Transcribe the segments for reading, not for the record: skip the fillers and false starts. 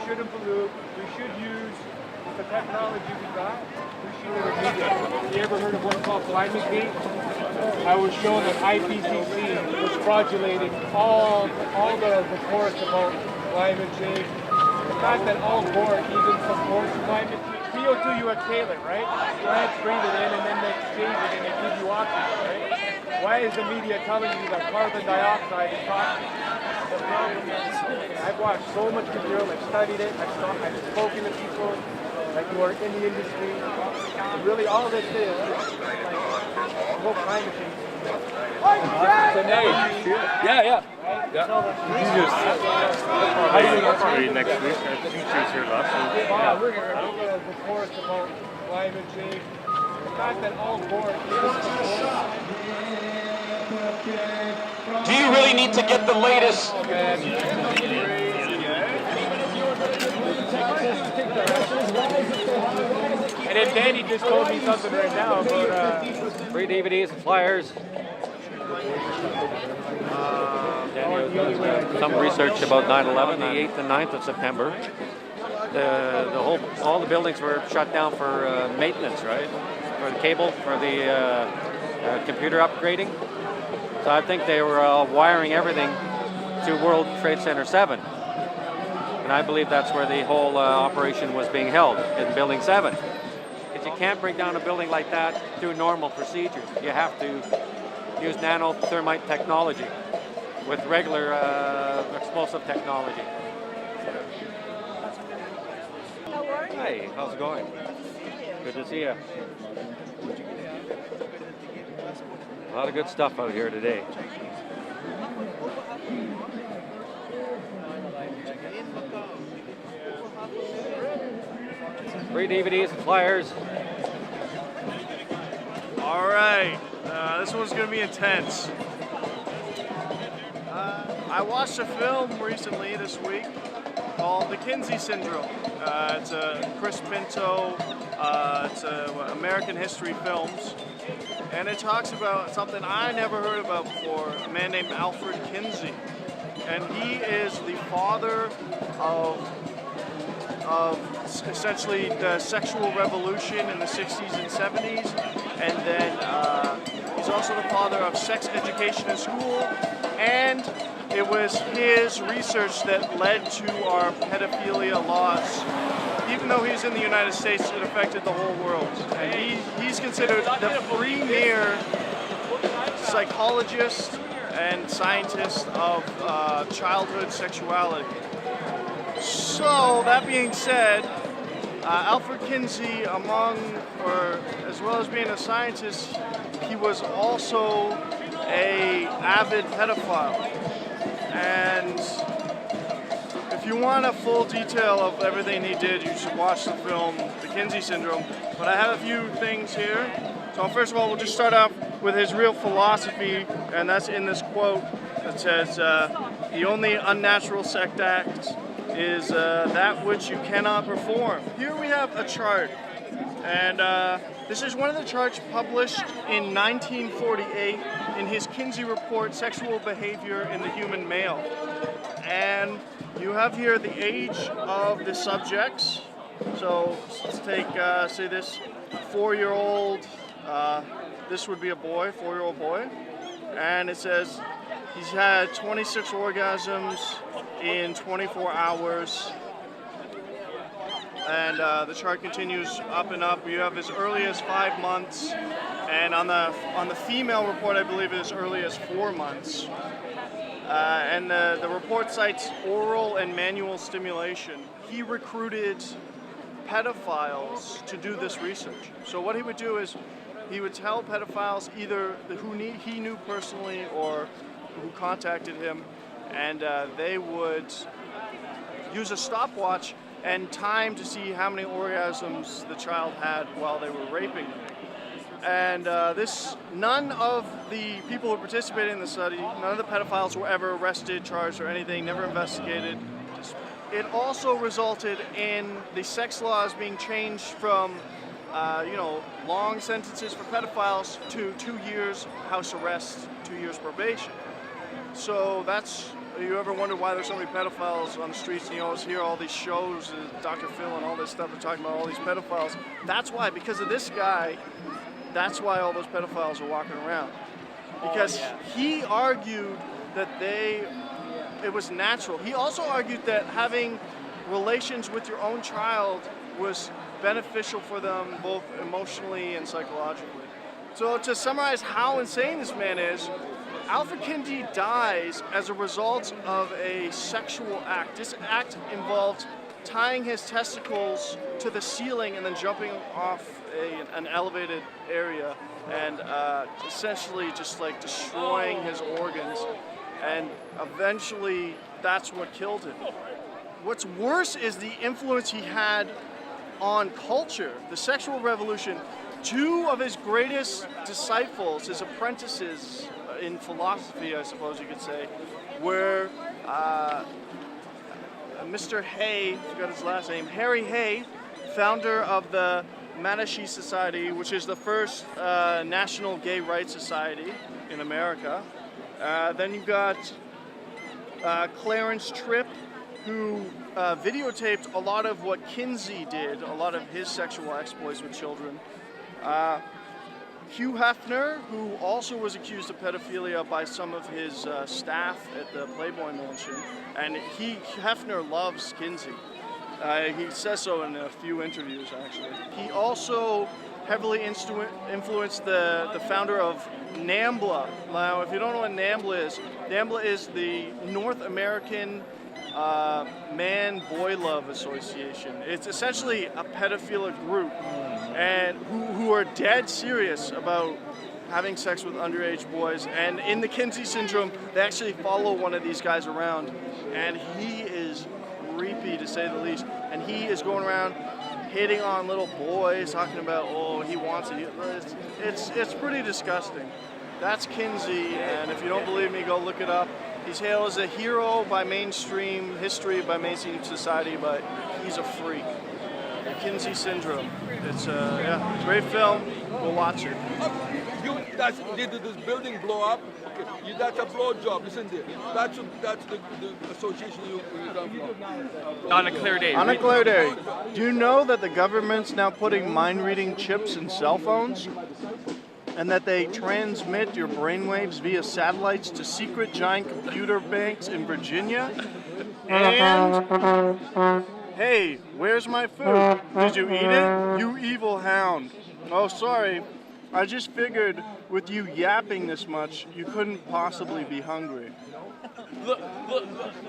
shouldn't pollute. We should use the technology we got. We should remediate. You ever heard of what's called climate gate? I was shown that IPCC was fraudulating all the reports about climate change. The fact that Al Gore even supports climate change. CO2 you exhale it, right? Plants breathe it in and then they exchange it and they give you oxygen, right? Why is the media telling you that carbon dioxide is toxic? The problem is, I've watched so much material, I've studied it, I've spoken to people who are in the industry. Really all this is whole climate change. Yeah. Probably next week. I think she was here last week. Wow, look at the reports about climate change. The fact that Al Gore Do you really need to get the latest? And then Danny just told me something right now about free DVDs and flyers. Some research about 9/11, the 8th and 9th of September. All the buildings were shut down for maintenance, right? For the cable, for the computer upgrading. So I think they were wiring everything to World Trade Center 7. And I believe that's where the whole operation was being held, in Building 7. Because you can't bring down a building like that through normal procedures. You have to use nanothermite technology with regular explosive technology. Hey, how's it going? Good to see you. A lot of good stuff out here today. Free DVDs and flyers. All right, this one's gonna be intense. I watched a film recently this week called The Kinsey Syndrome. It's a Chris Pinto, it's American History Films, and it talks about something I never heard about before, a man named Alfred Kinsey. And he is the father of essentially the sexual revolution in the 60s and 70s, and then he's also the father of sex education in school, and it was his research that led to our pedophilia laws. Even though he's in the United States, it affected the whole world. And he's considered the premier psychologist and scientist of childhood sexuality. So, that being said, Alfred Kinsey, as well as being a scientist, he was also an avid pedophile. And if you want a full detail of everything he did, you should watch the film The Kinsey Syndrome. But I have a few things here. So first of all, we'll just start off with his real philosophy, and that's in this quote that says, the only unnatural sex act is that which you cannot perform. Here we have a chart, and this is one of the charts published in 1948 in his Kinsey report, Sexual Behavior in the Human Male. And you have here the age of the subjects. So let's take, say this 4-year-old, this would be a boy, 4-year-old boy. And it says he's had 26 orgasms in 24 hours. And the chart continues up and up. You have as early as 5 months, and on the female report, I believe as early as 4 months. And the report cites oral and manual stimulation. He recruited pedophiles to do this research. So what he would do is he would tell pedophiles either who he knew personally or who contacted him, and they would use a stopwatch and time to see how many orgasms the child had while they were raping them. And none of the people who participated in the study, none of the pedophiles were ever arrested, charged, or anything, never investigated. It also resulted in the sex laws being changed from, long sentences for pedophiles to 2 years house arrest, 2 years probation. So that's you ever wonder why there's so many pedophiles on the streets, and you always hear all these shows, Dr. Phil and all this stuff, they're talking about all these pedophiles. That's why, because of this guy, that's why all those pedophiles are walking around. Because he argued that it was natural. He also argued that having relations with your own child was beneficial for them both emotionally and psychologically. So to summarize how insane this man is, Alfred Kinsey dies as a result of a sexual act. This act involved tying his testicles to the ceiling and then jumping off an elevated area and essentially just like destroying his organs. And eventually that's what killed him. What's worse is the influence he had on culture, the sexual revolution. Two of his greatest disciples, his apprentices in philosophy, I suppose you could say, were Mr. Hay, I forgot his last name, Harry Hay, founder of the Manasseh Society, which is the first national gay rights society in America. Then you've got Clarence Tripp, who videotaped a lot of what Kinsey did, a lot of his sexual exploits with children. Hugh Hefner, who also was accused of pedophilia by some of his staff at the Playboy Mansion, and Hefner loves Kinsey. He says so in a few interviews, actually. He also heavily influenced the founder of NAMBLA. Now, if you don't know what NAMBLA is the North American Man-Boy Love Association. It's essentially a pedophilic group and who are dead serious about having sex with underage boys. And in the Kinsey syndrome, they actually follow one of these guys around, and he is creepy to say the least. And he is going around hitting on little boys, talking about, oh, he wants it. It's pretty disgusting. That's Kinsey, and if you don't believe me, go look it up. He's hailed as a hero by mainstream history, by mainstream society, but he's a freak. The Kinsey syndrome. It's a great film. Go watch it. Did this building blow up? Okay, that's a blow job, isn't it? That's the association you come from. On a clear day. On a clear day. Do you know that the government's now putting mind-reading chips in cell phones? And that they transmit your brainwaves via satellites to secret giant computer banks in Virginia? And, hey, where's my food? Did you eat it? You evil hound. Oh, sorry. I just figured with you yapping this much, you couldn't possibly be hungry.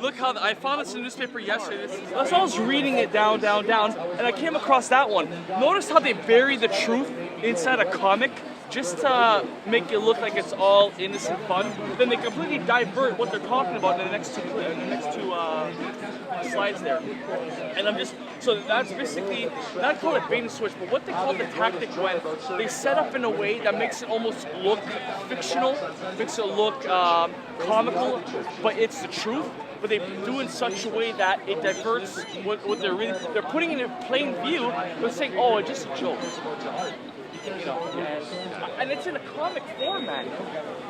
Look how I found this in the newspaper yesterday. So I was reading it down, and I came across that one. Notice how they bury the truth inside a comic just to make it look like it's all innocent fun. Then they completely divert what they're talking about in the next two slides there. And so that's basically, not call it bait and switch, but what they call the tactic when they set up in a way that makes it almost look fictional, makes it look comical, but it's the truth. But they do in such a way that it diverts what they're putting in plain view, but saying, oh, it's just a joke. You know, and it's in a comic format.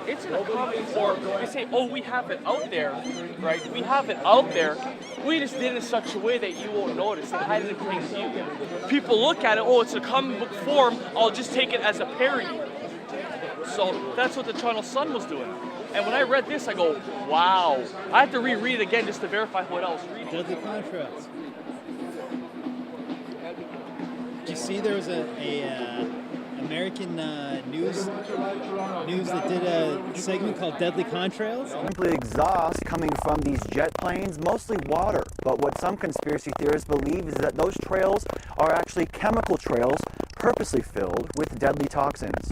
It's in a comic form. They say, oh, we have it out there, right? We have it out there. We just did it in such a way that you won't notice. They hide it in plain view. People look at it, oh, it's a comic book form. I'll just take it as a parody. So that's what the Toronto Sun was doing. And when I read this, I go, wow. I have to reread it again just to verify what I was reading. Deadly contrast. Did you see there was a American news that did a segment called Deadly Contrails? Simply exhaust coming from these jet planes, mostly water. But what some conspiracy theorists believe is that those trails are actually chemical trails purposely filled with deadly toxins.